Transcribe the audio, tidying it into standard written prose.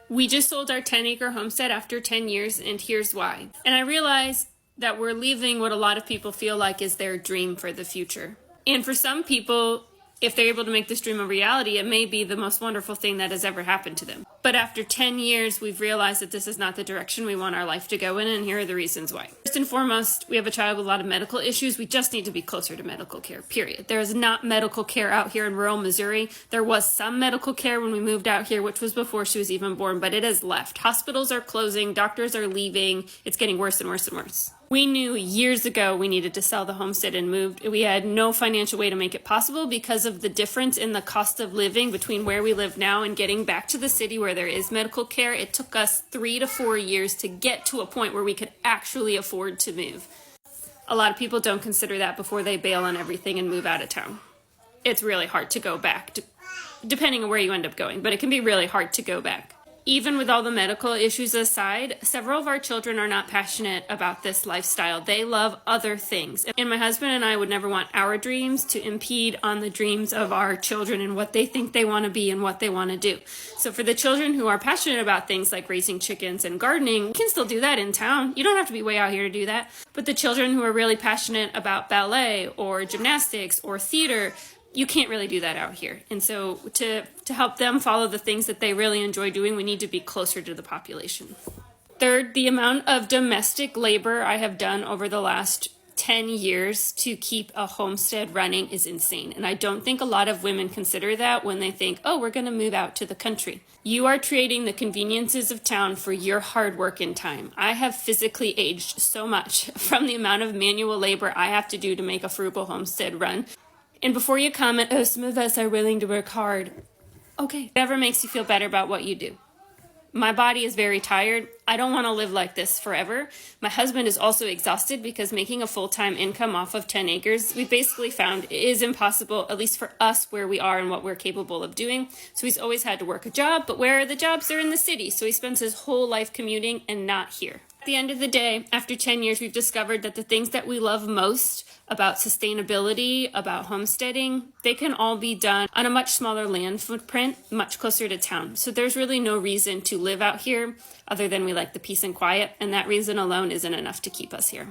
We just sold our 10-acre homestead after 10 years, and here's why. And I realized that we're leaving what a lot of people feel like is their dream for the future. And for some people, if they're able to make this dream a reality, it may be the most wonderful thing that has ever happened to them. But after 10 years, we've realized that this is not the direction we want our life to go in, and here are the reasons why. First and foremost, we have a child with a lot of medical issues. We just need to be closer to medical care, period. There is not medical care out here in rural Missouri. There was some medical care when we moved out here, which was before she was even born, but it has left. Hospitals are closing, doctors are leaving. It's getting worse and worse and worse. We knew years ago we needed to sell the homestead and move. We had no financial way to make it possible because of the difference in the cost of living between where we live now and getting back to the city where there is medical care. It took us 3 to 4 years to get to a point where we could actually afford to move. A lot of people don't consider that before they bail on everything and move out of town. It's really hard to go back, depending on where you end up going, but it can be really hard to go back. Even with all the medical issues aside, several of our children are not passionate about this lifestyle. They love other things. And my husband and I would never want our dreams to impede on the dreams of our children and what they think they want to be and what they want to do. So for the children who are passionate about things like raising chickens and gardening, we can still do that in town. You don't have to be way out here to do that. But the children who are really passionate about ballet or gymnastics or theater, you can't really do that out here. And so to help them follow the things that they really enjoy doing, we need to be closer to the population. Third, the amount of domestic labor I have done over the last 10 years to keep a homestead running is insane. And I don't think a lot of women consider that when they think, oh, we're going to move out to the country. You are trading the conveniences of town for your hard work and time. I have physically aged so much from the amount of manual labor I have to do to make a frugal homestead run. And before you comment, oh, some of us are willing to work hard. Okay, whatever makes you feel better about what you do. My body is very tired. I don't want to live like this forever. My husband is also exhausted because making a full-time income off of 10 acres, we basically found is impossible, at least for us where we are and what we're capable of doing. So he's always had to work a job, but where are the jobs? They're in the city. So he spends his whole life commuting and not here. At the end of the day, after 10 years, we've discovered that the things that we love most about sustainability, about homesteading, they can all be done on a much smaller land footprint, much closer to town. So there's really no reason to live out here other than we like the peace and quiet, and that reason alone isn't enough to keep us here.